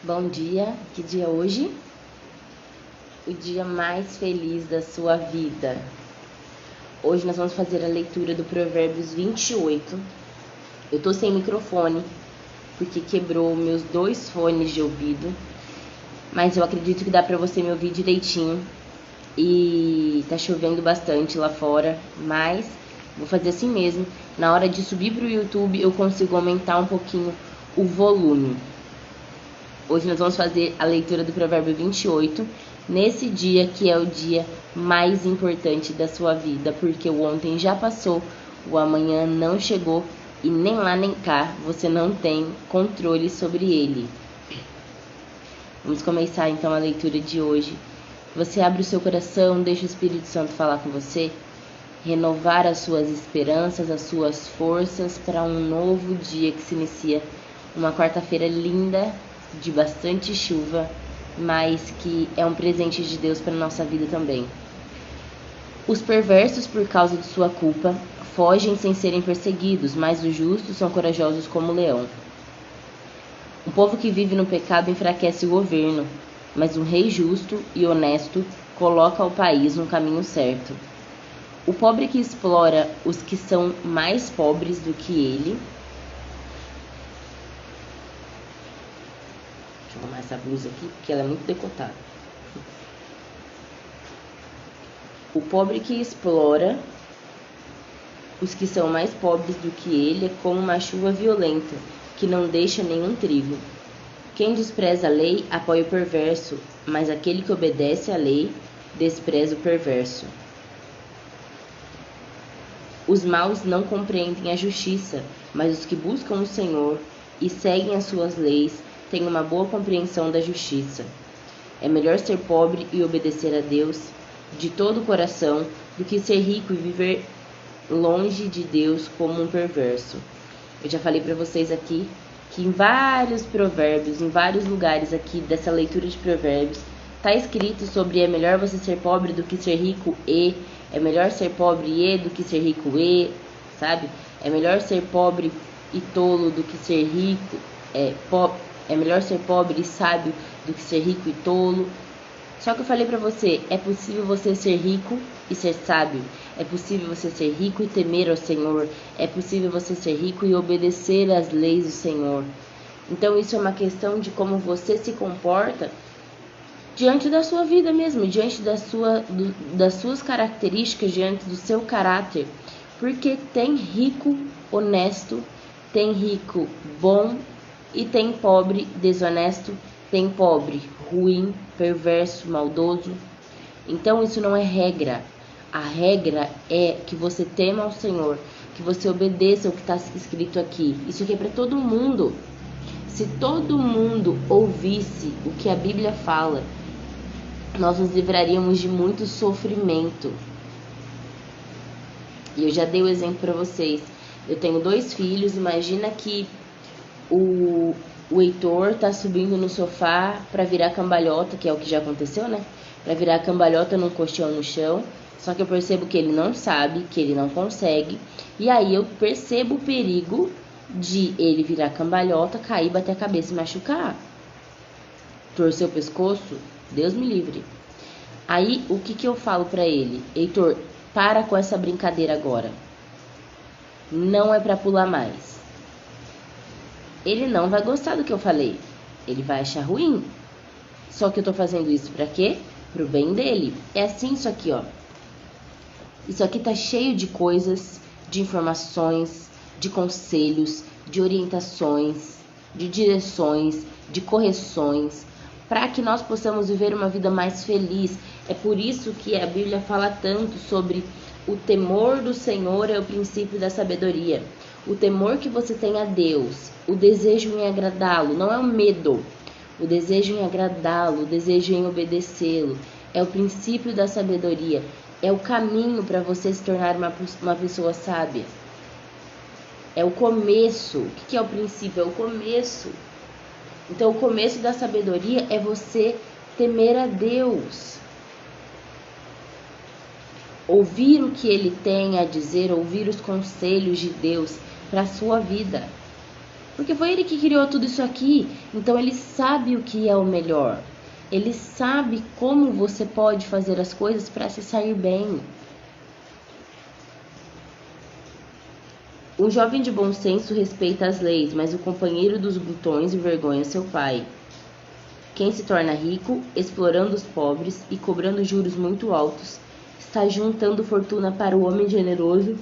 Bom dia, que dia é hoje? O dia mais feliz da sua vida. Hoje nós vamos fazer a leitura do Provérbios 28. Eu tô sem microfone, porque quebrou meus 2 fones de ouvido, mas eu acredito que dá pra você me ouvir direitinho. E tá chovendo bastante lá fora, mas vou fazer assim mesmo. Na hora de subir pro YouTube eu consigo aumentar um pouquinho o volume. Hoje nós vamos fazer a leitura do Provérbio 28, nesse dia que é o dia mais importante da sua vida, porque o ontem já passou, o amanhã não chegou e nem lá nem cá você não tem controle sobre ele. Vamos começar então a leitura de hoje. Você abre o seu coração, deixa o Espírito Santo falar com você, renovar as suas esperanças, as suas forças para um novo dia que se inicia, uma quarta-feira linda, de bastante chuva, mas que é um presente de Deus para a nossa vida também. Os perversos, por causa de sua culpa, fogem sem serem perseguidos, mas os justos são corajosos como o leão. O povo que vive no pecado enfraquece o governo, mas um rei justo e honesto coloca o país no caminho certo. O pobre que explora os que são mais pobres do que ele. Deixa eu arrumar essa blusa aqui, porque ela é muito decotada. O pobre que explora os que são mais pobres do que ele é como uma chuva violenta, que não deixa nenhum trigo. Quem despreza a lei apoia o perverso, mas aquele que obedece à lei despreza o perverso. Os maus não compreendem a justiça, mas os que buscam o Senhor e seguem as suas leis têm uma boa compreensão da justiça. É melhor ser pobre e obedecer a Deus de todo o coração do que ser rico e viver longe de Deus como um perverso. Eu já falei para vocês aqui que em vários provérbios, em vários lugares aqui dessa leitura de provérbios, está escrito sobre é melhor você ser pobre do que ser rico e, é melhor ser pobre e do que ser rico e, sabe? É melhor ser pobre e tolo do que ser rico, é melhor ser pobre e sábio do que ser rico e tolo. Só que eu falei pra você, é possível você ser rico e ser sábio. É possível você ser rico e temer ao Senhor. É possível você ser rico e obedecer às leis do Senhor. Então isso é uma questão de como você se comporta diante da sua vida mesmo, diante das suas características, diante do seu caráter. Porque tem rico honesto, tem rico bom e tem pobre desonesto, tem pobre ruim, perverso, maldoso. Então isso não é regra. A regra é que você tema ao Senhor, que você obedeça o que está escrito aqui. Isso aqui é para todo mundo. Se todo mundo ouvisse o que a Bíblia fala, nós nos livraríamos de muito sofrimento. E eu já dei o exemplo para vocês. Eu tenho 2 filhos, imagina que o Heitor tá subindo no sofá para virar cambalhota, que é o que já aconteceu, né? Para virar cambalhota num colchão no chão. Só que eu percebo que ele não sabe, que ele não consegue. E aí eu percebo o perigo de ele virar cambalhota, cair, bater a cabeça e machucar. Torcer o pescoço, Deus me livre. Aí o que eu falo para ele? Heitor, para com essa brincadeira agora. Não é para pular mais. Ele não vai gostar do que eu falei. Ele vai achar ruim. Só que eu tô fazendo isso pra quê? Pro bem dele. É assim isso aqui, ó. Isso aqui tá cheio de coisas, de informações, de conselhos, de orientações, de direções, de correções, para que nós possamos viver uma vida mais feliz. É por isso que a Bíblia fala tanto sobre o temor do Senhor é o princípio da sabedoria. O temor que você tem a Deus, o desejo em agradá-lo, não é o medo. O desejo em agradá-lo, o desejo em obedecê-lo, é o princípio da sabedoria. É o caminho para você se tornar uma pessoa sábia. É o começo. O que é o princípio? É o começo. Então, o começo da sabedoria é você temer a Deus. Ouvir o que Ele tem a dizer, ouvir os conselhos de Deus para a sua vida. Porque foi ele que criou tudo isso aqui. Então ele sabe o que é o melhor. Ele sabe como você pode fazer as coisas para se sair bem. O jovem de bom senso respeita as leis, mas o companheiro dos glutões envergonha seu pai. Quem se torna rico, explorando os pobres e cobrando juros muito altos, está juntando fortuna para o homem generoso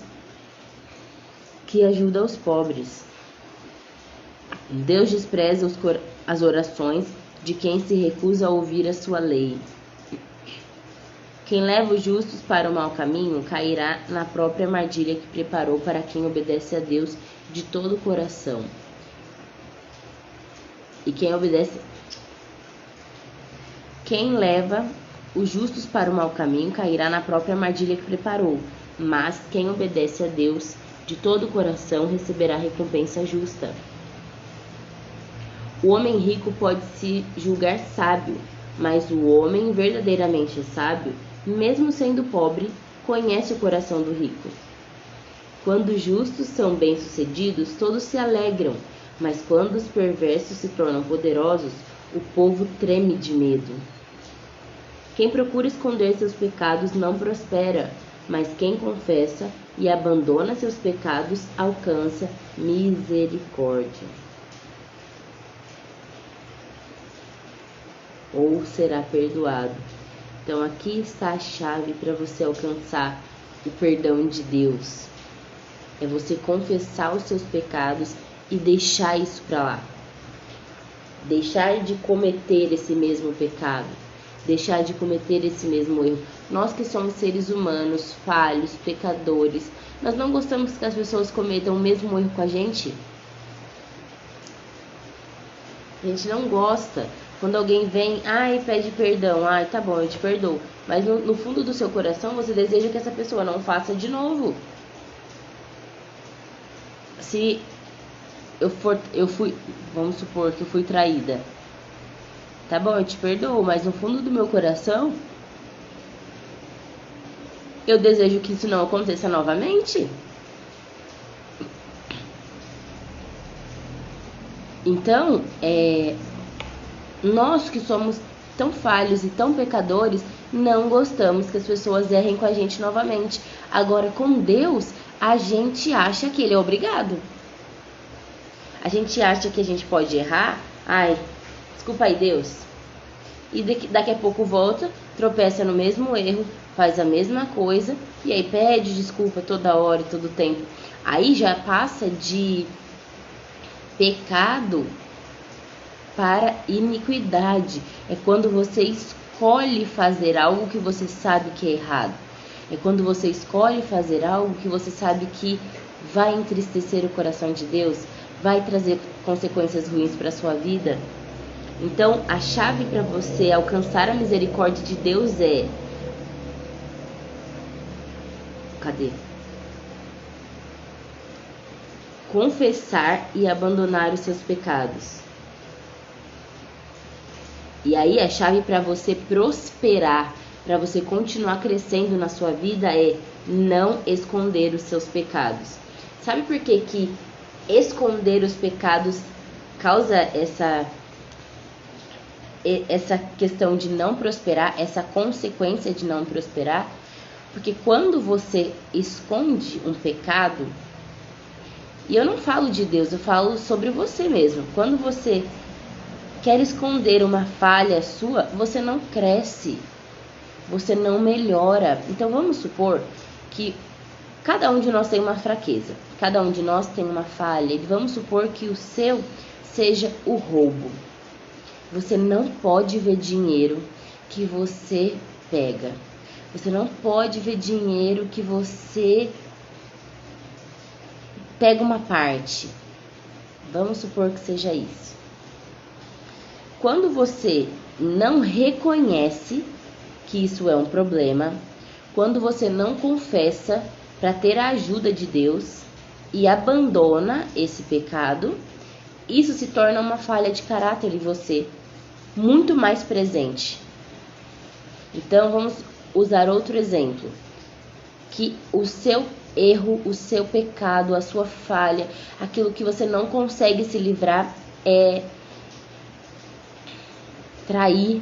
que ajuda os pobres. Deus despreza as orações de quem se recusa a ouvir a sua lei. Quem leva os justos para o mau caminho cairá na própria armadilha que preparou para quem obedece a Deus de todo o coração. E quem leva os justos para o mau caminho cairá na própria armadilha que preparou, mas quem obedece a Deus de todo o coração receberá recompensa justa. O homem rico pode se julgar sábio, mas o homem verdadeiramente sábio, mesmo sendo pobre, conhece o coração do rico. Quando os justos são bem-sucedidos, todos se alegram, mas quando os perversos se tornam poderosos, o povo treme de medo. Quem procura esconder seus pecados não prospera, mas quem confessa e abandona seus pecados alcança misericórdia. Ou será perdoado. Então aqui está a chave para você alcançar o perdão de Deus. É você confessar os seus pecados e deixar isso para lá. Deixar de cometer esse mesmo pecado. Deixar de cometer esse mesmo erro. Nós que somos seres humanos, falhos, pecadores, nós não gostamos que as pessoas cometam o mesmo erro com a gente. A gente não gosta. Quando alguém vem, e pede perdão, tá bom, eu te perdoo. Mas no fundo do seu coração, você deseja que essa pessoa não faça de novo. Se vamos supor que eu fui traída. Tá bom, eu te perdoo, mas no fundo do meu coração, eu desejo que isso não aconteça novamente. Então, nós que somos tão falhos e tão pecadores, não gostamos que as pessoas errem com a gente novamente. Agora, com Deus, a gente acha que Ele é obrigado. A gente acha que a gente pode errar. Desculpa aí, Deus. E daqui a pouco volta, tropeça no mesmo erro, faz a mesma coisa, e aí pede desculpa toda hora e todo tempo. Aí já passa de pecado para iniquidade. É quando você escolhe fazer algo que você sabe que é errado. É quando você escolhe fazer algo que você sabe que vai entristecer o coração de Deus, vai trazer consequências ruins para a sua vida. Então, a chave para você alcançar a misericórdia de Deus é... confessar e abandonar os seus pecados. E aí a chave para você prosperar, para você continuar crescendo na sua vida é não esconder os seus pecados. Sabe por que esconder os pecados causa essa questão de não prosperar, essa consequência de não prosperar? Porque quando você esconde um pecado, e eu não falo de Deus, eu falo sobre você mesmo. Quando você quer esconder uma falha sua, você não cresce, você não melhora. Então vamos supor que cada um de nós tem uma fraqueza, cada um de nós tem uma falha, e vamos supor que o seu seja o roubo. Você não pode ver dinheiro que você pega, você não pode ver dinheiro que você pega uma parte. Vamos supor que seja isso. Quando você não reconhece que isso é um problema, quando você não confessa para ter a ajuda de Deus e abandona esse pecado, isso se torna uma falha de caráter em você, muito mais presente. Então vamos usar outro exemplo, que o seu erro, o seu pecado, a sua falha, aquilo que você não consegue se livrar é trair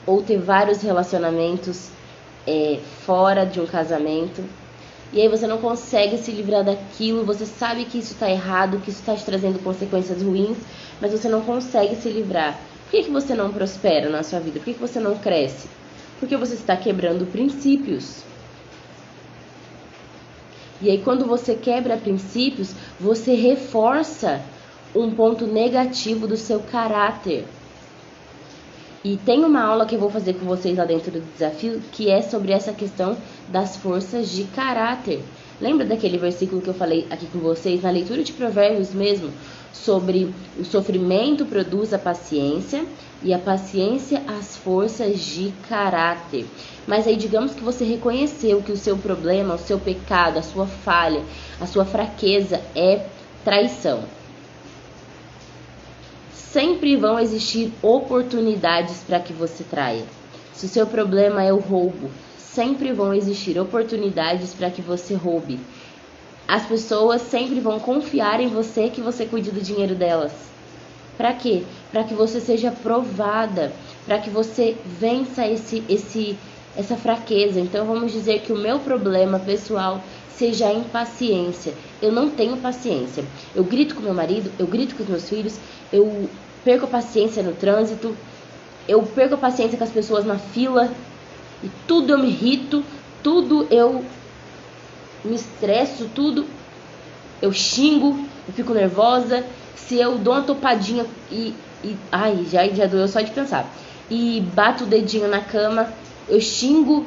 ou ter vários relacionamentos fora de um casamento. E aí você não consegue se livrar daquilo, você sabe que isso está errado, que isso está te trazendo consequências ruins, mas você não consegue se livrar. Por que você não prospera na sua vida? Por que você não cresce? Porque você está quebrando princípios. E aí quando você quebra princípios, você reforça um ponto negativo do seu caráter. E tem uma aula que eu vou fazer com vocês lá dentro do desafio, que é sobre essa questão das forças de caráter. Lembra daquele versículo que eu falei aqui com vocês, na leitura de Provérbios mesmo, sobre o sofrimento produz a paciência e a paciência as forças de caráter. Mas aí digamos que você reconheceu que o seu problema, o seu pecado, a sua falha, a sua fraqueza é traição. Sempre vão existir oportunidades para que você traia. Se o seu problema é o roubo, sempre vão existir oportunidades para que você roube. As pessoas sempre vão confiar em você que você cuide do dinheiro delas. Para quê? Para que você seja provada, para que você vença essa fraqueza. Então vamos dizer que o meu problema pessoal seja a impaciência. Eu não tenho paciência. Eu grito com meu marido, eu grito com os meus filhos, eu perco a paciência no trânsito, eu perco a paciência com as pessoas na fila, e tudo eu me irrito, tudo eu me estresso, tudo eu xingo, eu fico nervosa. Se eu dou uma topadinha ai, já doeu só de pensar, e bato o dedinho na cama, eu xingo,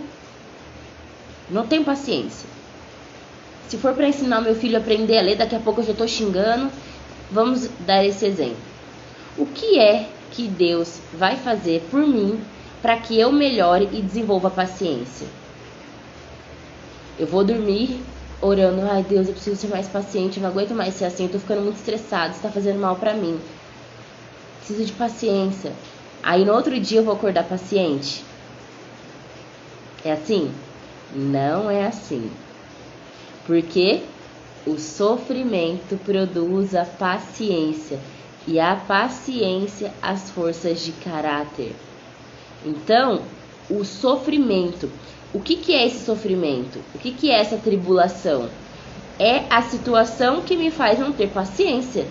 não tenho paciência. Se for para ensinar meu filho a aprender a ler, daqui a pouco eu já estou xingando. Vamos dar esse exemplo. O que é que Deus vai fazer por mim para que eu melhore e desenvolva paciência? Eu vou dormir orando, ai Deus, eu preciso ser mais paciente, eu não aguento mais ser assim, eu tô ficando muito estressado, isso tá fazendo mal pra mim. Preciso de paciência. Aí no outro dia eu vou acordar paciente. É assim? Não é assim. Porque o sofrimento produz a paciência. E a paciência, as forças de caráter. Então, o sofrimento. O que é esse sofrimento? O que é essa tribulação? É a situação que me faz não ter paciência.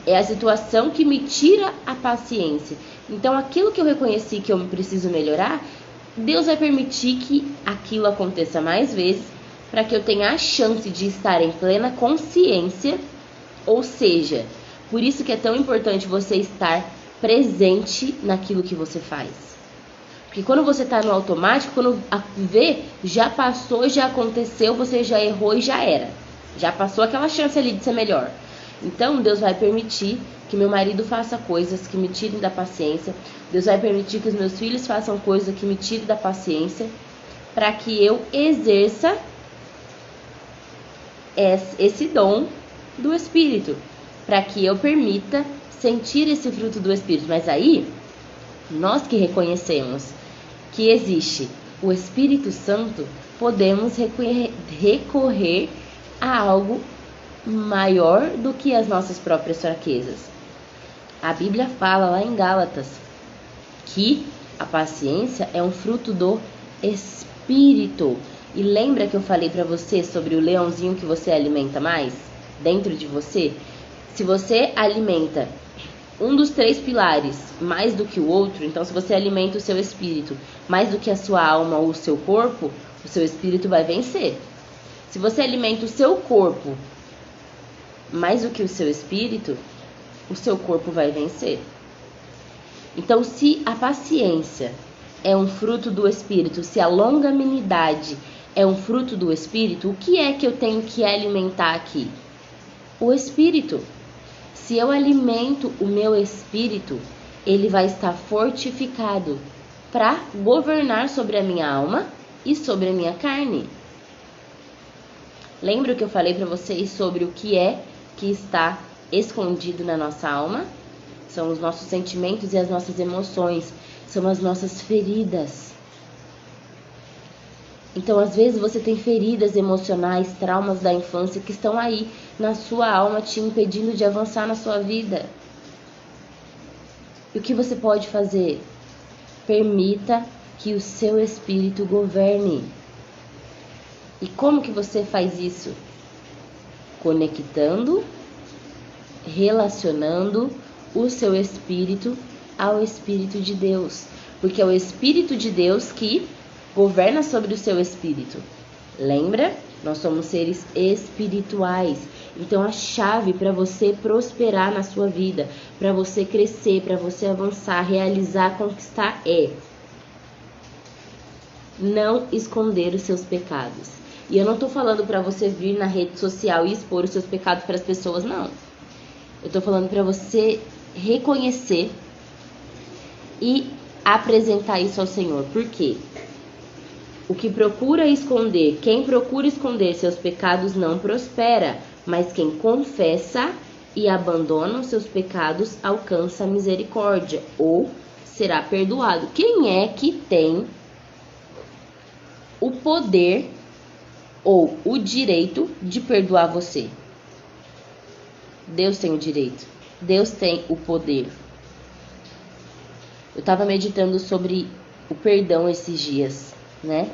É a situação que me tira a paciência. Então, aquilo que eu reconheci que eu preciso melhorar, Deus vai permitir que aquilo aconteça mais vezes, para que eu tenha a chance de estar em plena consciência. Ou seja, por isso que é tão importante você estar presente naquilo que você faz. Porque quando você está no automático, quando vê, já passou, já aconteceu, você já errou e já era. Já passou aquela chance ali de ser melhor. Então Deus vai permitir que meu marido faça coisas que me tirem da paciência. Deus vai permitir que os meus filhos façam coisas que me tirem da paciência, para que eu exerça esse dom do Espírito, para que eu permita sentir esse fruto do Espírito. Mas aí, nós que reconhecemos que existe o Espírito Santo, podemos recorrer a algo maior do que as nossas próprias fraquezas. A Bíblia fala lá em Gálatas que a paciência é um fruto do Espírito. E lembra que eu falei para você sobre o leãozinho que você alimenta mais dentro de você? Se você alimenta um dos 3 pilares mais do que o outro, então se você alimenta o seu espírito mais do que a sua alma ou o seu corpo, o seu espírito vai vencer. Se você alimenta o seu corpo mais do que o seu espírito, o seu corpo vai vencer. Então, se a paciência é um fruto do Espírito, se a longanimidade é um fruto do Espírito, o que é que eu tenho que alimentar aqui? O Espírito. Se eu alimento o meu Espírito, ele vai estar fortificado para governar sobre a minha alma e sobre a minha carne. Lembra que eu falei para vocês sobre o que é que está escondido na nossa alma? São os nossos sentimentos e as nossas emoções, são as nossas feridas. Então, às vezes, você tem feridas emocionais, traumas da infância que estão aí na sua alma te impedindo de avançar na sua vida. E o que você pode fazer? Permita que o seu espírito governe. E como que você faz isso? Conectando, relacionando o seu espírito ao Espírito de Deus. Porque é o Espírito de Deus que governa sobre o seu espírito. Lembra? Nós somos seres espirituais. Então a chave para você prosperar na sua vida, para você crescer, para você avançar, realizar, conquistar é não esconder os seus pecados. E eu não tô falando para você vir na rede social e expor os seus pecados para as pessoas, não. Eu tô falando para você reconhecer e apresentar isso ao Senhor. Por quê? O que procura esconder, quem procura esconder seus pecados não prospera, mas quem confessa e abandona os seus pecados alcança a misericórdia ou será perdoado. Quem é que tem o poder ou o direito de perdoar você? Deus tem o direito. Deus tem o poder. Eu estava meditando sobre o perdão esses dias, né?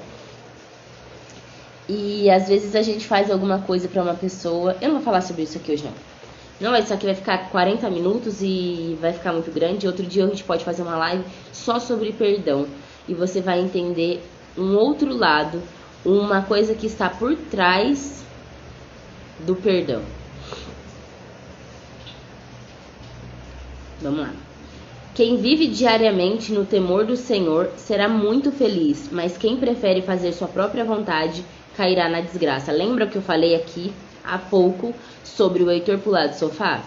E às vezes a gente faz alguma coisa pra uma pessoa. Eu não vou falar sobre isso aqui hoje, não. Não, isso aqui vai ficar 40 minutos e vai ficar muito grande. Outro dia a gente pode fazer uma live só sobre perdão. E você vai entender um outro lado, uma coisa que está por trás do perdão. Vamos lá. Quem vive diariamente no temor do Senhor será muito feliz, mas quem prefere fazer sua própria vontade cairá na desgraça. Lembra que eu falei aqui há pouco sobre o Heitor pular do sofá?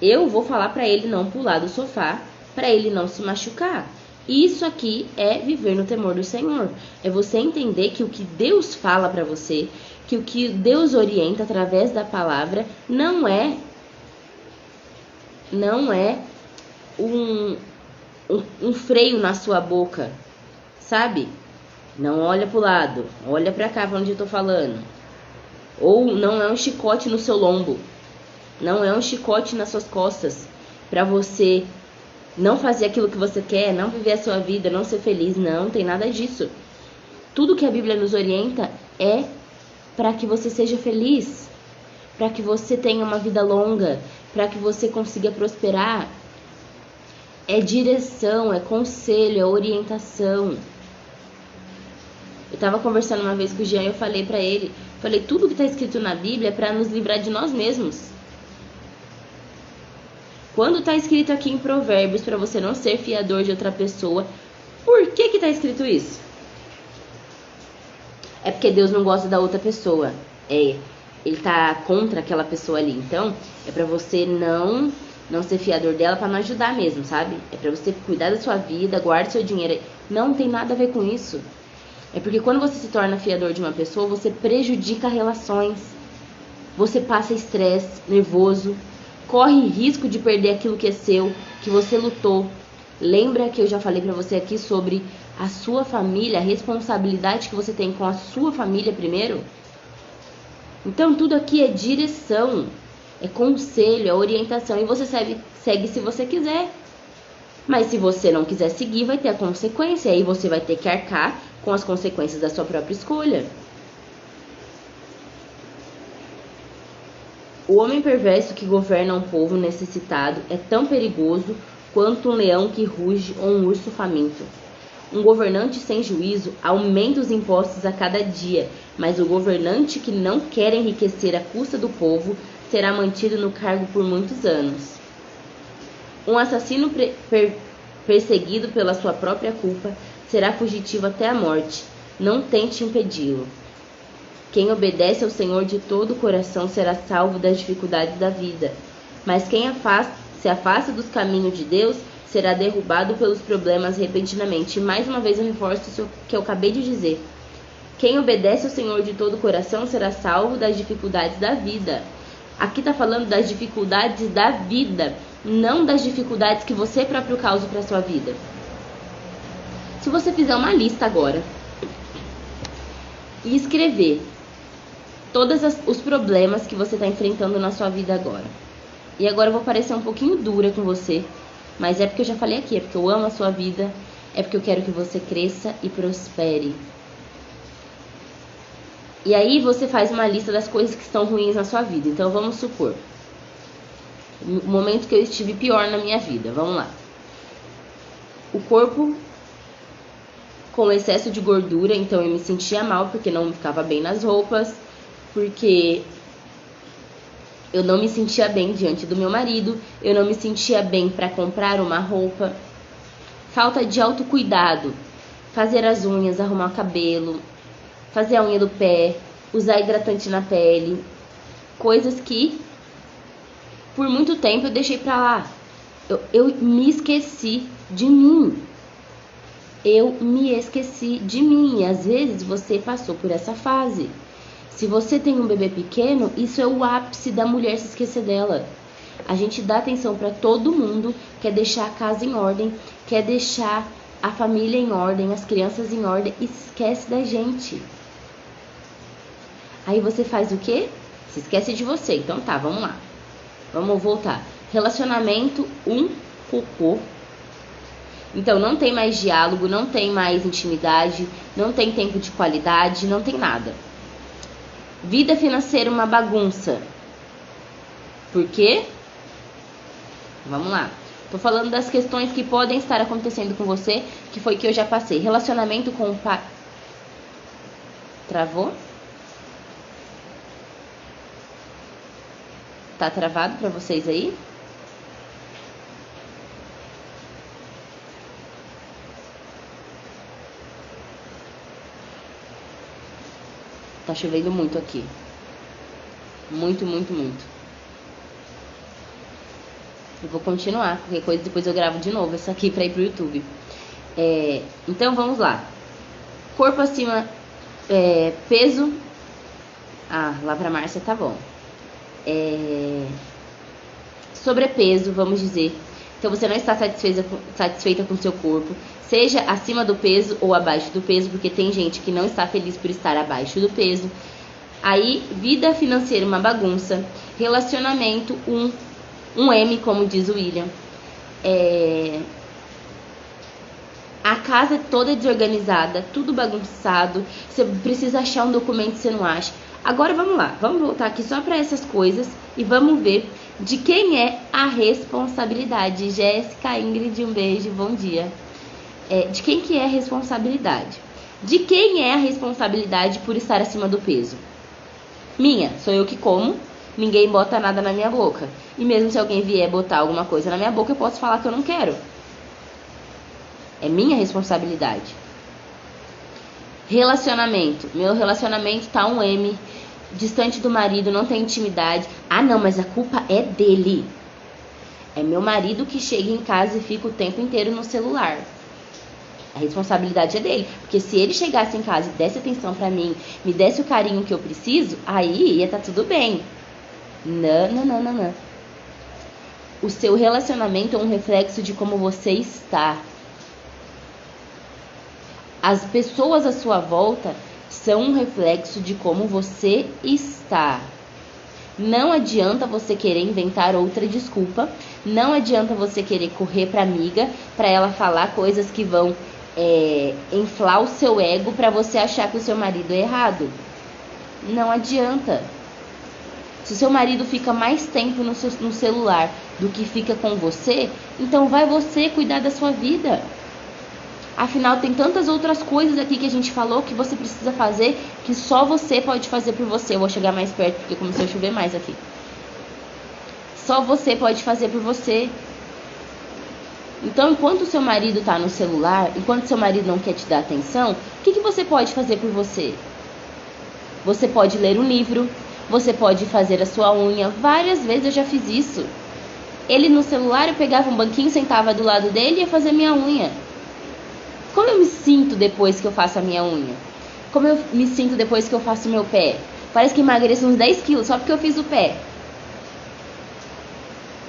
Eu vou falar para ele não pular do sofá, para ele não se machucar. Isso aqui é viver no temor do Senhor. É você entender que o que Deus fala para você, que o que Deus orienta através da palavra, não é um freio na sua boca, sabe? Não olha pro lado, olha pra cá, pra onde eu tô falando. Ou não é um chicote no seu lombo, não é um chicote nas suas costas, pra você não fazer aquilo que você quer, não viver a sua vida, não ser feliz. Não tem nada disso. Tudo que a Bíblia nos orienta é para que você seja feliz, para que você tenha uma vida longa, para que você consiga prosperar. É direção, é conselho, é orientação. Eu estava conversando uma vez com o Jean e eu falei para ele, tudo que está escrito na Bíblia é para nos livrar de nós mesmos. Quando está escrito aqui em Provérbios para você não ser fiador de outra pessoa, por que está escrito isso? É porque Deus não gosta da outra pessoa. Ele tá contra aquela pessoa ali. Então, é para você não ser fiador dela, para não ajudar mesmo, sabe? É para você cuidar da sua vida, guardar seu dinheiro. Não tem nada a ver com isso. É porque quando você se torna fiador de uma pessoa, você prejudica relações. Você passa estresse, nervoso, corre risco de perder aquilo que é seu, que você lutou. Lembra que eu já falei pra você aqui sobre a sua família, a responsabilidade que você tem com a sua família primeiro? Então tudo aqui é direção, é conselho, é orientação, e você segue se você quiser. Mas se você não quiser seguir, vai ter a consequência, aí você vai ter que arcar com as consequências da sua própria escolha. O homem perverso que governa um povo necessitado é tão perigoso quanto um leão que ruge ou um urso faminto. Um governante sem juízo aumenta os impostos a cada dia, mas o governante que não quer enriquecer à custa do povo será mantido no cargo por muitos anos. Um assassino perseguido pela sua própria culpa será fugitivo até a morte. Não tente impedi-lo. Quem obedece ao Senhor de todo o coração será salvo das dificuldades da vida. Mas quem se afasta dos caminhos de Deus será derrubado pelos problemas repentinamente. E mais uma vez eu reforço o que eu acabei de dizer. Quem obedece ao Senhor de todo o coração será salvo das dificuldades da vida. Aqui está falando das dificuldades da vida, não das dificuldades que você próprio causa para a sua vida. Se Se você fizer uma lista agora e escrever todos os problemas que você está enfrentando na sua vida agora. E agora eu vou parecer um pouquinho dura com você, mas é porque eu já falei aqui, é porque eu amo a sua vida, é porque eu quero que você cresça e prospere. E aí você faz uma lista das coisas que estão ruins na sua vida. Então vamos supor, o momento que eu estive pior na minha vida, vamos lá. O corpo com excesso de gordura, então eu me sentia mal porque não ficava bem nas roupas, porque eu não me sentia bem diante do meu marido, eu não me sentia bem para comprar uma roupa. Falta de autocuidado, fazer as unhas, arrumar o cabelo, fazer a unha do pé, usar hidratante na pele, coisas que por muito tempo eu deixei pra lá. Eu me esqueci de mim. Eu me esqueci de mim. E às vezes você passou por essa fase. Se você tem um bebê pequeno, isso é o ápice da mulher se esquecer dela. A gente dá atenção pra todo mundo, quer deixar a casa em ordem, quer deixar a família em ordem, as crianças em ordem, e esquece da gente. Aí você faz o quê? Se esquece de você. Então tá, vamos lá. Vamos voltar. Relacionamento, cocô. Então não tem mais diálogo, não tem mais intimidade, não tem tempo de qualidade, não tem nada. Vida financeira, uma bagunça. Por quê? Vamos lá. Tô falando das questões que podem estar acontecendo com você, que foi que eu já passei. Relacionamento com o pai. Travou? Tá travado pra vocês aí? Tá chovendo muito aqui. Muito, muito, muito. Eu vou continuar. Qualquer coisa depois eu gravo de novo essa aqui pra ir pro YouTube. Então vamos lá. Corpo acima, peso. Lá pra Márcia tá bom. Sobrepeso, vamos dizer. Então você não está satisfeita com seu corpo, seja acima do peso ou abaixo do peso, porque tem gente que não está feliz por estar abaixo do peso. Aí, vida financeira, uma bagunça. Relacionamento, um M, como diz o William. A casa toda desorganizada, tudo bagunçado. Você precisa achar um documento que você não acha. Agora vamos lá, vamos voltar aqui só para essas coisas e vamos ver de quem é a responsabilidade. Jéssica, Ingrid, um beijo, bom dia. De quem que é a responsabilidade? De quem é a responsabilidade por estar acima do peso? Minha, sou eu que como, ninguém bota nada na minha boca. E mesmo se alguém vier botar alguma coisa na minha boca, eu posso falar que eu não quero. É minha responsabilidade. Relacionamento. Meu relacionamento tá um M. Distante do marido, não tem intimidade. Ah, não, mas a culpa é dele. É meu marido que chega em casa e fica o tempo inteiro no celular. A responsabilidade é dele. Porque se ele chegasse em casa e desse atenção pra mim, me desse o carinho que eu preciso, aí ia tá tudo bem. Não. O seu relacionamento é um reflexo de como você está. As pessoas à sua volta são um reflexo de como você está. Não adianta você querer inventar outra desculpa. Não adianta você querer correr pra amiga, pra ela falar coisas que vão inflar o seu ego pra você achar que o seu marido é errado. Não adianta. Se o seu marido fica mais tempo no celular do que fica com você, então vai você cuidar da sua vida. Afinal, tem tantas outras coisas aqui que a gente falou que você precisa fazer, que só você pode fazer por você. Eu vou chegar mais perto porque começou a chover mais aqui. Só você pode fazer por você. Então, enquanto o seu marido tá no celular, enquanto seu marido não quer te dar atenção, o que você pode fazer por você? Você pode ler um livro, você pode fazer a sua unha. Várias vezes eu já fiz isso. Ele no celular, eu pegava um banquinho, sentava do lado dele e ia fazer minha unha. Como eu me sinto depois que eu faço a minha unha? Como eu me sinto depois que eu faço meu pé? Parece que emagreço uns 10 quilos só porque eu fiz o pé.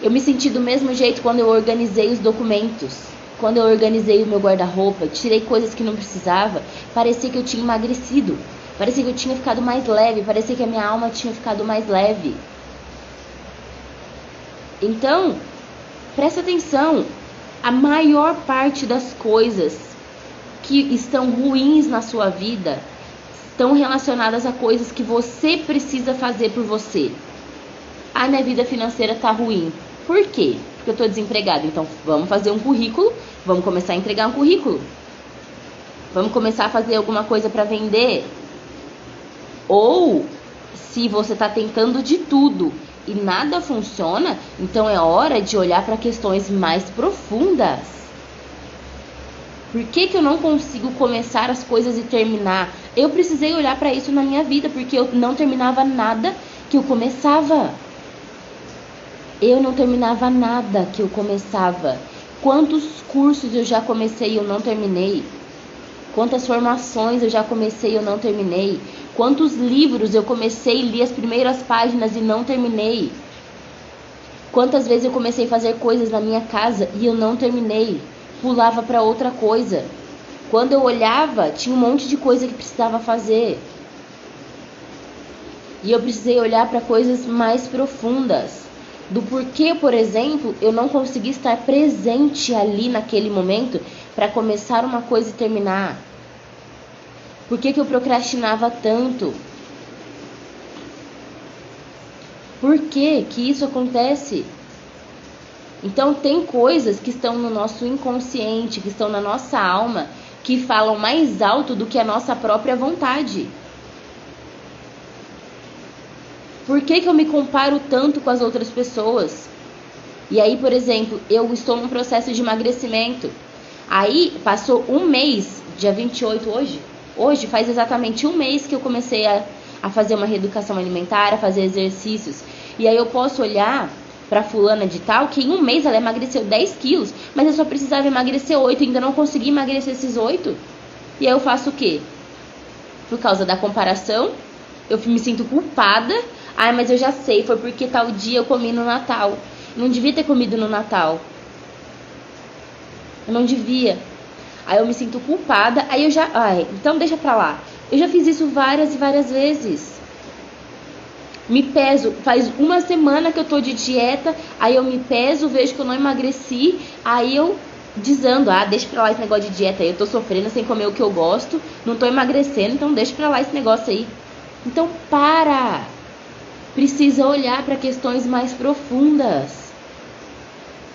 Eu me senti do mesmo jeito quando eu organizei os documentos. quando eu organizei o meu guarda-roupa, tirei coisas que não precisava, parecia que eu tinha emagrecido, parecia que eu tinha ficado mais leve, parecia que a minha alma tinha ficado mais leve. Então, presta atenção, a maior parte das coisas que estão ruins na sua vida estão relacionadas a coisas que você precisa fazer por você. Ah, minha vida financeira tá ruim. Por quê? Porque eu tô desempregado. Então, vamos fazer um currículo, vamos começar a entregar um currículo. Vamos começar a fazer alguma coisa para vender. Ou, se você tá tentando de tudo e nada funciona, então é hora de olhar para questões mais profundas. Por que eu não consigo começar as coisas e terminar? Eu precisei olhar para isso na minha vida, porque eu não terminava nada que eu começava. Eu não terminava nada que eu começava. Quantos cursos eu já comecei e eu não terminei? Quantas formações eu já comecei e eu não terminei? Quantos livros eu comecei e li as primeiras páginas e não terminei? Quantas vezes eu comecei a fazer coisas na minha casa e eu não terminei? Pulava para outra coisa. Quando eu olhava, tinha um monte de coisa que precisava fazer. E eu precisei olhar para coisas mais profundas. Do porquê, por exemplo, eu não consegui estar presente ali naquele momento para começar uma coisa e terminar. Por que eu procrastinava tanto? Por que isso acontece? Então tem coisas que estão no nosso inconsciente, que estão na nossa alma, que falam mais alto do que a nossa própria vontade. Por que eu me comparo tanto com as outras pessoas? E aí, por exemplo, eu estou num processo de emagrecimento. Aí passou um mês, dia 28 hoje? Hoje faz exatamente um mês que eu comecei a fazer uma reeducação alimentar, a fazer exercícios. E aí eu posso olhar para fulana de tal, que em um mês ela emagreceu 10 quilos, mas eu só precisava emagrecer 8, ainda não consegui emagrecer esses 8. E aí eu faço o quê? Por causa da comparação, eu me sinto culpada. Ai, mas eu já sei, foi porque tal dia eu comi no Natal. Não devia ter comido no Natal. Eu não devia. Aí eu me sinto culpada, aí eu já... Ai, então deixa pra lá. Eu já fiz isso várias e várias vezes. Me peso, faz uma semana que eu tô de dieta, aí eu me peso, vejo que eu não emagreci, aí eu desando, deixa pra lá esse negócio de dieta aí, eu tô sofrendo sem comer o que eu gosto, não tô emagrecendo, então deixa pra lá esse negócio aí. Então para! Precisa olhar para questões mais profundas.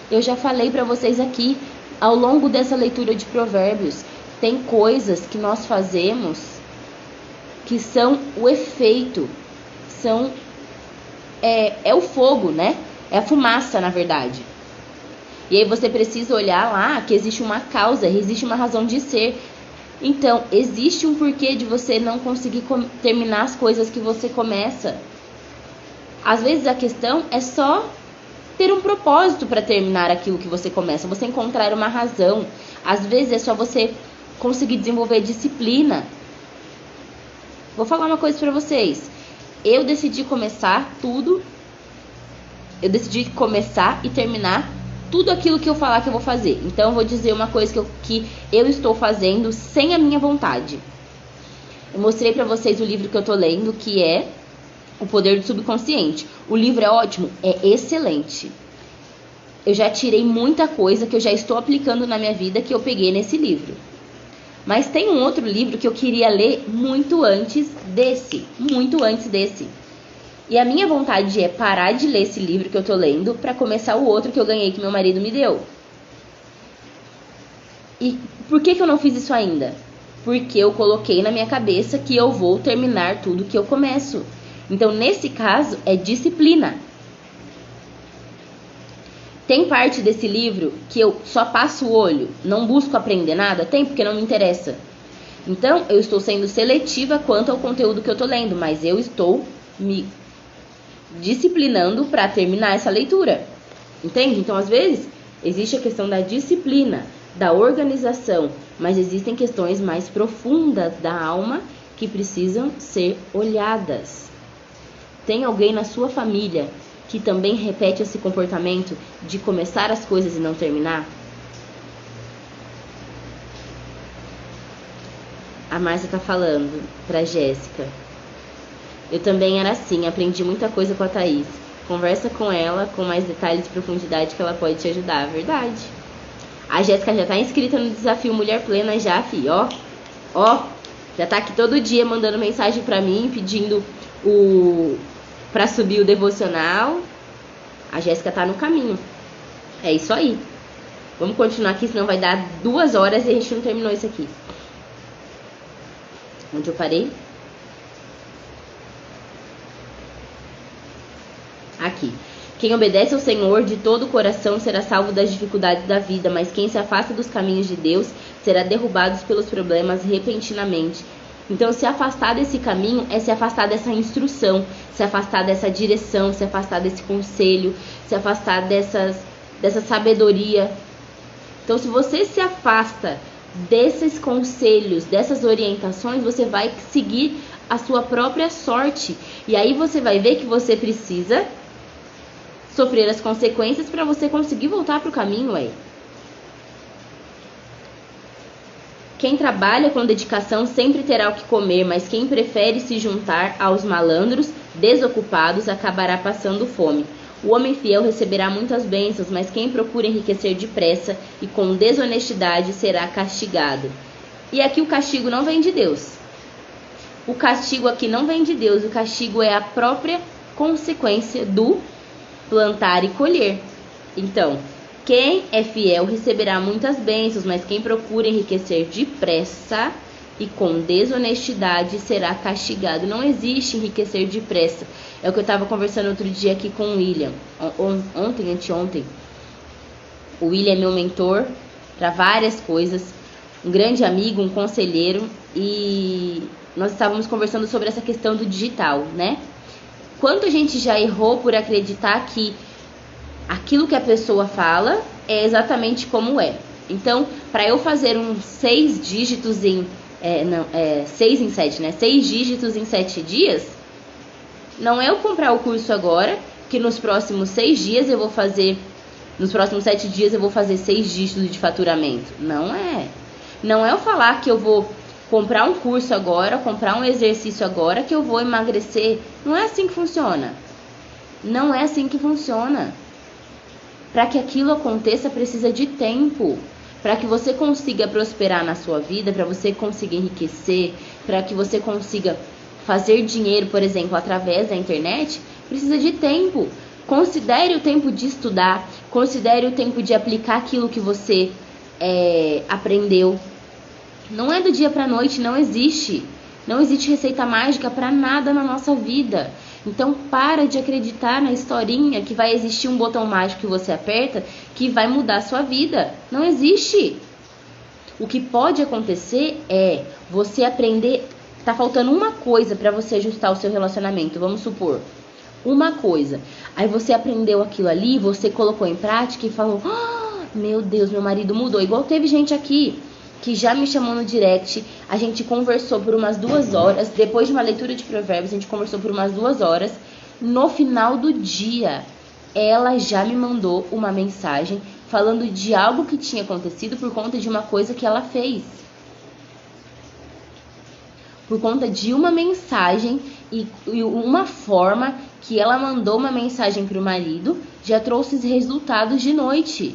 Eu já falei para vocês aqui, ao longo dessa leitura de Provérbios, tem coisas que nós fazemos que são o efeito, são o fogo, né? É a fumaça, na verdade. E aí você precisa olhar lá que existe uma causa, existe uma razão de ser. Então, existe um porquê de você não conseguir terminar as coisas que você começa. Às vezes a questão é só ter um propósito para terminar aquilo que você começa, você encontrar uma razão. Às vezes é só você conseguir desenvolver disciplina. Vou falar uma coisa para vocês. Eu decidi começar e terminar tudo aquilo que eu falar que eu vou fazer. Então eu vou dizer uma coisa que eu estou fazendo sem a minha vontade. Eu mostrei para vocês o livro que eu tô lendo, que é O Poder do Subconsciente. O livro é ótimo? É excelente. Eu já tirei muita coisa que eu já estou aplicando na minha vida que eu peguei nesse livro. Mas tem um outro livro que eu queria ler muito antes desse. E a minha vontade é parar de ler esse livro que eu tô lendo para começar o outro que eu ganhei, que meu marido me deu. E por que eu não fiz isso ainda? Porque eu coloquei na minha cabeça que eu vou terminar tudo que eu começo. Então, nesse caso, é disciplina. Tem parte desse livro que eu só passo o olho, não busco aprender nada? Tem, porque não me interessa. Então, eu estou sendo seletiva quanto ao conteúdo que eu estou lendo, mas eu estou me disciplinando para terminar essa leitura. Entende? Então, às vezes, existe a questão da disciplina, da organização, mas existem questões mais profundas da alma que precisam ser olhadas. Tem alguém na sua família que também repete esse comportamento de começar as coisas e não terminar? A Márcia tá falando pra Jéssica. Eu também era assim, aprendi muita coisa com a Thaís. Conversa com ela com mais detalhes e profundidade que ela pode te ajudar. Verdade. A Jéssica já tá inscrita no desafio Mulher Plena já, fi, ó. Ó, já tá aqui todo dia mandando mensagem pra mim, pedindo pra subir o devocional. A Jéssica tá no caminho. É isso aí. Vamos continuar aqui, senão vai dar 2 horas e a gente não terminou isso aqui. Onde eu parei? Aqui. Quem obedece ao Senhor de todo o coração será salvo das dificuldades da vida, mas quem se afasta dos caminhos de Deus será derrubado pelos problemas repentinamente. Então, se afastar desse caminho é se afastar dessa instrução, se afastar dessa direção, se afastar desse conselho, se afastar dessa sabedoria. Então, se você se afasta desses conselhos, dessas orientações, você vai seguir a sua própria sorte. E aí você vai ver que você precisa sofrer as consequências para você conseguir voltar para o caminho, ué. Quem trabalha com dedicação sempre terá o que comer, mas quem prefere se juntar aos malandros, desocupados, acabará passando fome. O homem fiel receberá muitas bênçãos, mas quem procura enriquecer depressa e com desonestidade será castigado. E aqui o castigo não vem de Deus. O castigo aqui não vem de Deus, o castigo é a própria consequência do plantar e colher. Então, quem é fiel receberá muitas bênçãos, mas quem procura enriquecer depressa e com desonestidade será castigado. Não existe enriquecer depressa. É o que eu estava conversando outro dia aqui com o William, anteontem. O William é meu mentor para várias coisas, um grande amigo, um conselheiro, e nós estávamos conversando sobre essa questão do digital, né? Quanto a gente já errou por acreditar que aquilo que a pessoa fala é exatamente como é. Então, para eu fazer uns 6 dígitos em 6 em 7, né? 6 dígitos em 7 dias, não é eu comprar o curso agora, que nos próximos 6 dias eu vou fazer, nos próximos 7 dias eu vou fazer 6 dígitos de faturamento. Não é. Não é eu falar que eu vou comprar um curso agora, comprar um exercício agora, que eu vou emagrecer. Não é assim que funciona. Não é assim que funciona. Para que aquilo aconteça, precisa de tempo. Para que você consiga prosperar na sua vida, para você conseguir enriquecer, para que você consiga fazer dinheiro, por exemplo, através da internet, precisa de tempo. Considere o tempo de estudar, considere o tempo de aplicar aquilo que você aprendeu. Não é do dia para a noite, não existe. Não existe receita mágica para nada na nossa vida. Então para de acreditar na historinha que vai existir um botão mágico que você aperta que vai mudar a sua vida. Não existe. O que pode acontecer é você aprender. Tá faltando uma coisa para você ajustar o seu relacionamento, vamos supor. Uma coisa. Aí você aprendeu aquilo ali, você colocou em prática e falou: meu Deus, meu marido mudou. Igual teve gente aqui que já me chamou no direct, a gente conversou por umas 2 horas, depois de uma leitura de provérbios, a gente conversou por umas 2 horas. No final do dia, ela já me mandou uma mensagem falando de algo que tinha acontecido por conta de uma coisa que ela fez. Por conta de uma mensagem e uma forma que ela mandou uma mensagem para o marido, já trouxe resultados de noite.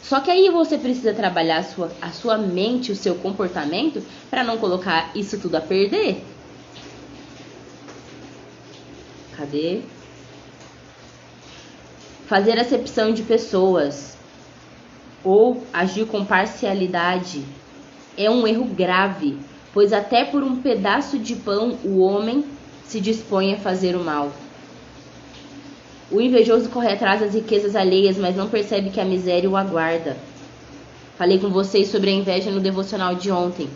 Só que aí você precisa trabalhar a sua mente, o seu comportamento, para não colocar isso tudo a perder. Cadê? Fazer acepção de pessoas ou agir com parcialidade é um erro grave, pois até por um pedaço de pão o homem se dispõe a fazer o mal. O invejoso corre atrás das riquezas alheias, mas não percebe que a miséria o aguarda. Falei com vocês sobre a inveja no devocional de ontem.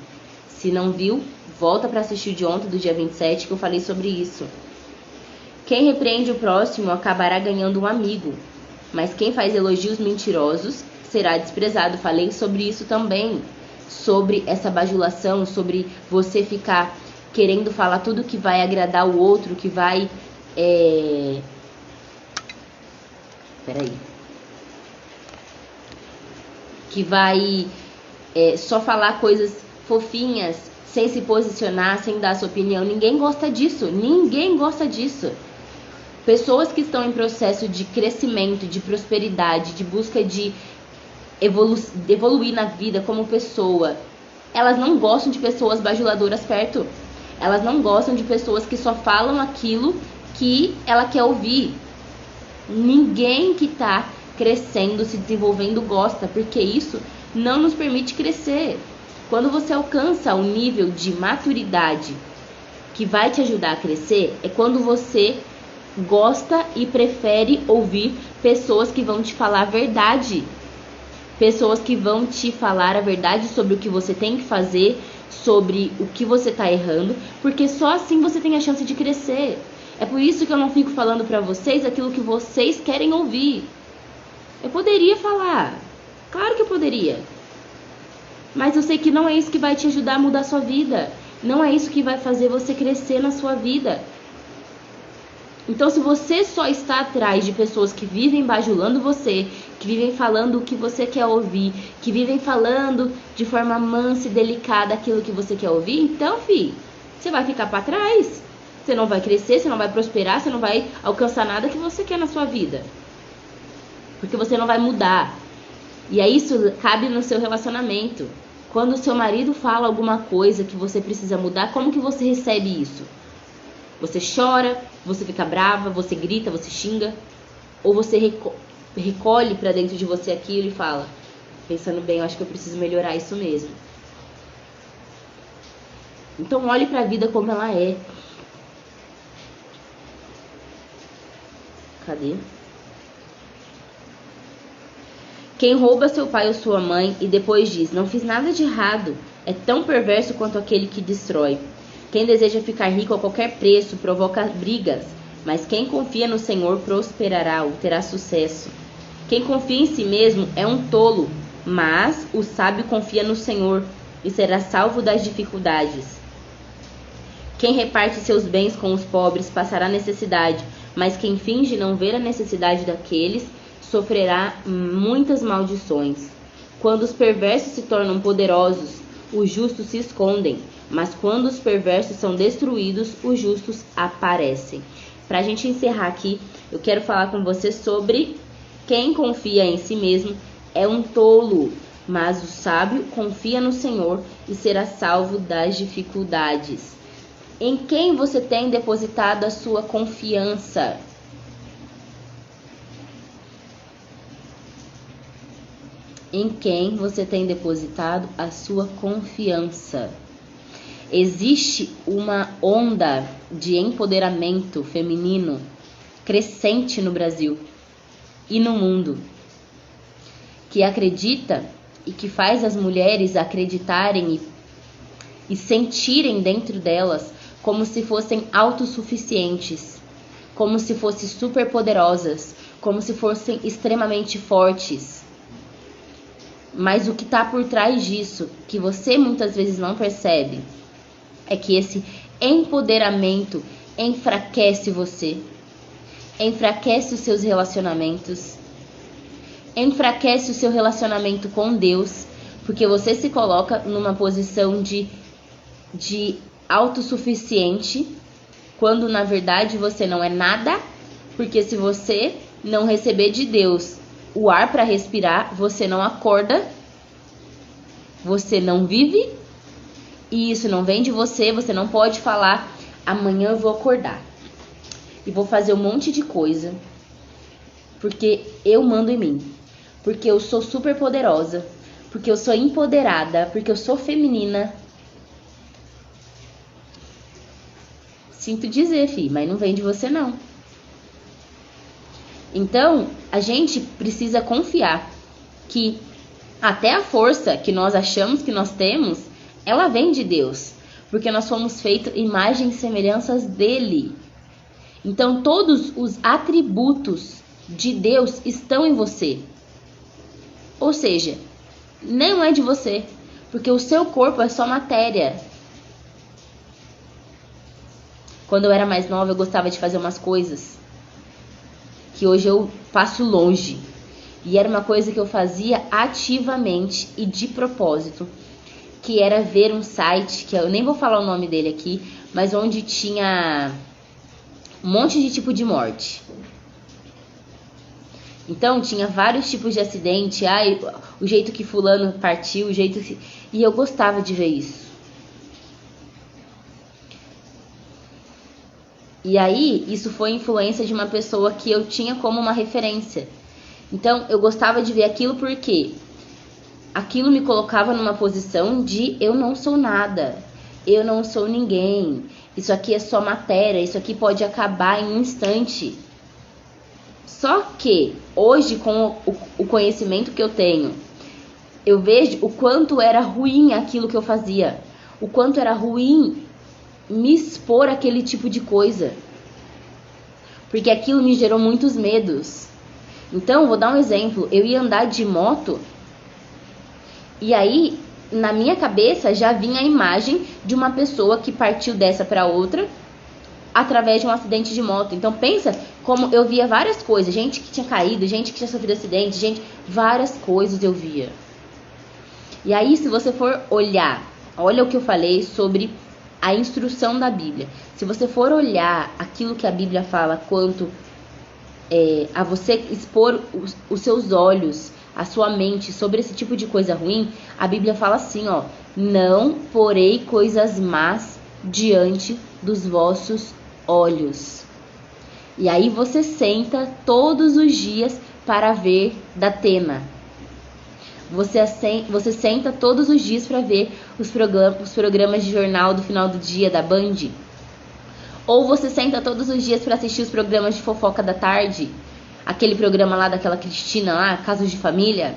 Se não viu, volta para assistir o de ontem, do dia 27, que eu falei sobre isso. Quem repreende o próximo acabará ganhando um amigo, mas quem faz elogios mentirosos será desprezado. Falei sobre isso também, sobre essa bajulação, sobre você ficar querendo falar tudo que vai agradar o outro, que vai... Que vai só falar coisas fofinhas, sem se posicionar, sem dar sua opinião. Ninguém gosta disso. Ninguém gosta disso. Pessoas que estão em processo de crescimento, de prosperidade, de busca de evoluir na vida como pessoa, elas não gostam de pessoas bajuladoras perto. Elas não gostam de pessoas que só falam aquilo que ela quer ouvir. Ninguém que está crescendo, se desenvolvendo gosta, porque isso não nos permite crescer. Quando você alcança um nível de maturidade que vai te ajudar a crescer, é quando você gosta e prefere ouvir pessoas que vão te falar a verdade. Pessoas que vão te falar a verdade sobre o que você tem que fazer, sobre o que você está errando, porque só assim você tem a chance de crescer. É por isso que eu não fico falando pra vocês aquilo que vocês querem ouvir. Eu poderia falar, claro que eu poderia, mas eu sei que não é isso que vai te ajudar a mudar a sua vida. Não é isso que vai fazer você crescer na sua vida. Então, se você só está atrás de pessoas que vivem bajulando você, que vivem falando o que você quer ouvir, que vivem falando de forma mansa e delicada aquilo que você quer ouvir, então, você vai ficar para trás. Você não vai crescer, você não vai prosperar, você não vai alcançar nada que você quer na sua vida. Porque você não vai mudar. E aí isso cabe no seu relacionamento. Quando o seu marido fala alguma coisa que você precisa mudar, como que você recebe isso? Você chora, você fica brava, você grita, você xinga? Ou você recolhe pra dentro de você aquilo e fala, pensando bem, eu acho que eu preciso melhorar isso mesmo. Então olhe pra vida como ela é. Cadê? Quem rouba seu pai ou sua mãe e depois diz, não fiz nada de errado, é tão perverso quanto aquele que destrói. Quem deseja ficar rico a qualquer preço provoca brigas, mas quem confia no Senhor prosperará ou terá sucesso. Quem confia em si mesmo é um tolo, mas o sábio confia no Senhor e será salvo das dificuldades. Quem reparte seus bens com os pobres passará necessidade, mas quem finge não ver a necessidade daqueles sofrerá muitas maldições. Quando os perversos se tornam poderosos, os justos se escondem, mas quando os perversos são destruídos, os justos aparecem. Para a gente encerrar aqui, eu quero falar com você sobre quem confia em si mesmo é um tolo, mas o sábio confia no Senhor e será salvo das dificuldades. Em quem você tem depositado a sua confiança? Em quem você tem depositado a sua confiança? Existe uma onda de empoderamento feminino crescente no Brasil e no mundo, que acredita e que faz as mulheres acreditarem e sentirem dentro delas como se fossem autossuficientes, como se fossem superpoderosas, como se fossem extremamente fortes. Mas o que está por trás disso, que você muitas vezes não percebe, é que esse empoderamento enfraquece você, enfraquece os seus relacionamentos, enfraquece o seu relacionamento com Deus, porque você se coloca numa posição de autossuficiente, quando na verdade você não é nada, porque se você não receber de Deus o ar para respirar, você não acorda, você não vive, e isso não vem de você. Você não pode falar, amanhã eu vou acordar e vou fazer um monte de coisa, porque eu mando em mim, porque eu sou super poderosa, porque eu sou empoderada, porque eu sou feminina. Sinto dizer, mas não vem de você não. Então, a gente precisa confiar que até a força que nós achamos que nós temos, ela vem de Deus, porque nós fomos feitos imagens e semelhanças dele. Então, todos os atributos de Deus estão em você. Ou seja, não é de você, porque o seu corpo é só matéria. Quando eu era mais nova, eu gostava de fazer umas coisas que hoje eu faço longe. E era uma coisa que eu fazia ativamente e de propósito, que era ver um site, que eu nem vou falar o nome dele aqui, mas onde tinha um monte de tipo de morte. Então tinha vários tipos de acidente, o jeito que fulano partiu, o jeito que... E eu gostava de ver isso. E aí, isso foi influência de uma pessoa que eu tinha como uma referência. Então, eu gostava de ver aquilo porque aquilo me colocava numa posição de eu não sou nada, eu não sou ninguém, isso aqui é só matéria, isso aqui pode acabar em um instante. Só que, hoje, com o conhecimento que eu tenho, eu vejo o quanto era ruim aquilo que eu fazia, o quanto era ruim me expor àquele tipo de coisa, porque aquilo me gerou muitos medos. Então, vou dar um exemplo. Eu ia andar de moto e aí, na minha cabeça, já vinha a imagem de uma pessoa que partiu dessa para outra através de um acidente de moto. Então, pensa como eu via várias coisas. Gente que tinha caído, gente que tinha sofrido acidente, várias coisas eu via. E aí, se você for olhar, olha o que eu falei sobre a instrução da Bíblia. Se você for olhar aquilo que a Bíblia fala quanto a você expor os seus olhos, a sua mente sobre esse tipo de coisa ruim, a Bíblia fala assim, ó: não porei coisas más diante dos vossos olhos. E aí você senta todos os dias para ver Datena. Você senta todos os dias para ver os programas de jornal do final do dia da Band? Ou você senta todos os dias para assistir os programas de fofoca da tarde? Aquele programa lá daquela Cristina lá, Casos de Família?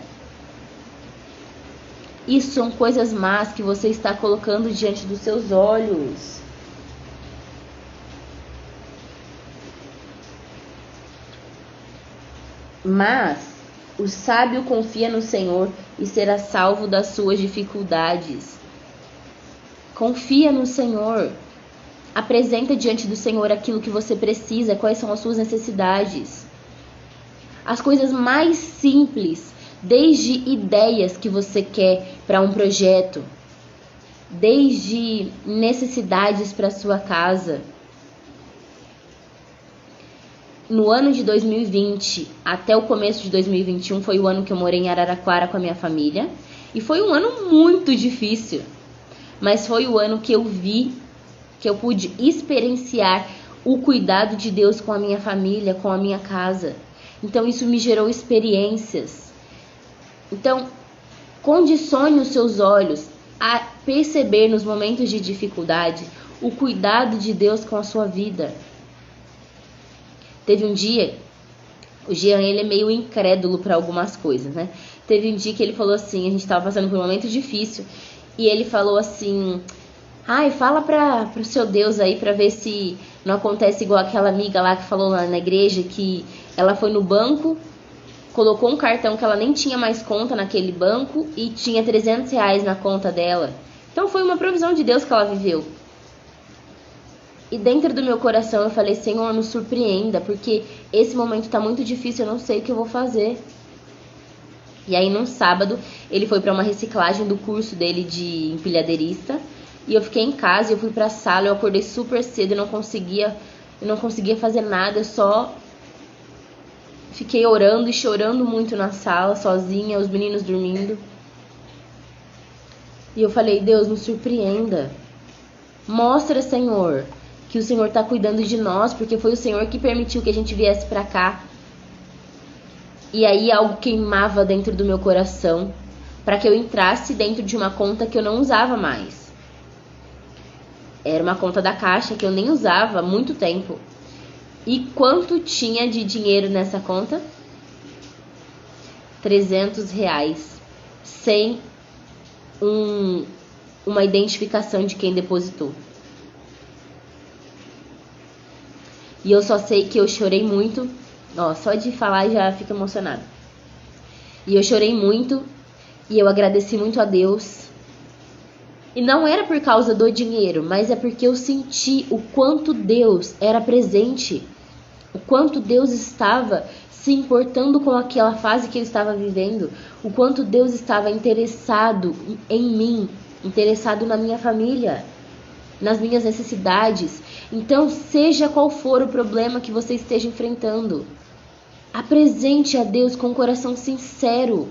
Isso são coisas más que você está colocando diante dos seus olhos. Mas o sábio confia no Senhor e será salvo das suas dificuldades. Confia no Senhor. Apresenta diante do Senhor aquilo que você precisa, quais são as suas necessidades. As coisas mais simples, desde ideias que você quer para um projeto, desde necessidades para sua casa. No ano de 2020 até o começo de 2021 foi o ano que eu morei em Araraquara com a minha família. E foi um ano muito difícil. Mas foi o ano que eu vi, que eu pude experienciar o cuidado de Deus com a minha família, com a minha casa. Então isso me gerou experiências. Então, condicione os seus olhos a perceber nos momentos de dificuldade o cuidado de Deus com a sua vida. Teve um dia, o Jean, ele é meio incrédulo para algumas coisas, né? Teve um dia que ele falou assim, a gente estava passando por um momento difícil, e ele falou assim: fala pro seu Deus aí para ver se não acontece igual aquela amiga lá que falou lá na igreja, que ela foi no banco, colocou um cartão que ela nem tinha mais conta naquele banco e tinha R$300 na conta dela. Então foi uma provisão de Deus que ela viveu. E dentro do meu coração eu falei: Senhor, me surpreenda, porque esse momento está muito difícil, eu não sei o que eu vou fazer. E aí, num sábado, ele foi para uma reciclagem do curso dele de empilhadeirista. E eu fiquei em casa, eu fui para a sala, eu acordei super cedo, eu não conseguia fazer nada, eu só fiquei orando e chorando muito na sala, sozinha, os meninos dormindo. E eu falei: Deus, me surpreenda. Mostra, Senhor, que o Senhor está cuidando de nós, porque foi o Senhor que permitiu que a gente viesse para cá. E aí algo queimava dentro do meu coração para que eu entrasse dentro de uma conta que eu não usava mais. Era uma conta da Caixa que eu nem usava há muito tempo. E quanto tinha de dinheiro nessa conta? R$300, sem uma identificação de quem depositou. E eu só sei que eu chorei muito. Só de falar já fico emocionada. E eu chorei muito. E eu agradeci muito a Deus. E não era por causa do dinheiro, mas é porque eu senti o quanto Deus era presente. O quanto Deus estava se importando com aquela fase que eu estava vivendo. O quanto Deus estava interessado em mim. interessado na minha família, nas minhas necessidades. Então, seja qual for o problema que você esteja enfrentando, apresente a Deus com um coração sincero,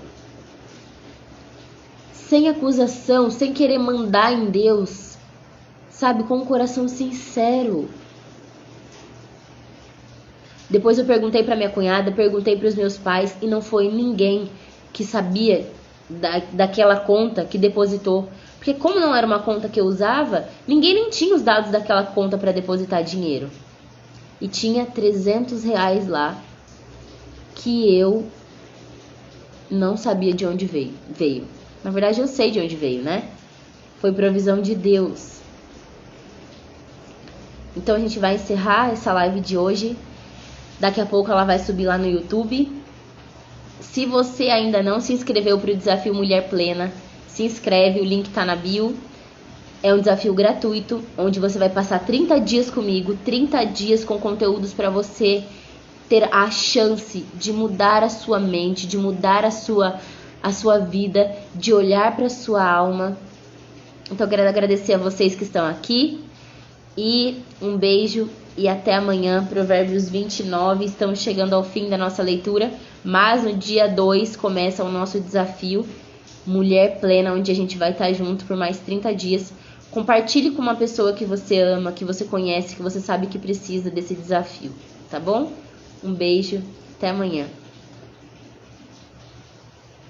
sem acusação, sem querer mandar em Deus, sabe, com um coração sincero. Depois eu perguntei para minha cunhada, perguntei para os meus pais e não foi ninguém que sabia daquela conta que depositou. Porque como não era uma conta que eu usava, ninguém nem tinha os dados daquela conta para depositar dinheiro. E tinha R$300 lá que eu não sabia de onde veio. Na verdade eu sei de onde veio, né? Foi provisão de Deus. Então a gente vai encerrar essa live de hoje. Daqui a pouco ela vai subir lá no YouTube. Se você ainda não se inscreveu para o Desafio Mulher Plena, se inscreve, o link tá na bio. É um desafio gratuito, onde você vai passar 30 dias comigo, 30 dias com conteúdos para você ter a chance de mudar a sua mente, de mudar a sua vida, de olhar para a sua alma. Então eu quero agradecer a vocês que estão aqui. E um beijo e até amanhã. Provérbios 29, estamos chegando ao fim da nossa leitura, mas no dia 2 começa o nosso desafio Mulher Plena, onde a gente vai estar junto por mais 30 dias. Compartilhe com uma pessoa que você ama, que você conhece, que você sabe que precisa desse desafio, tá bom? Um beijo, até amanhã.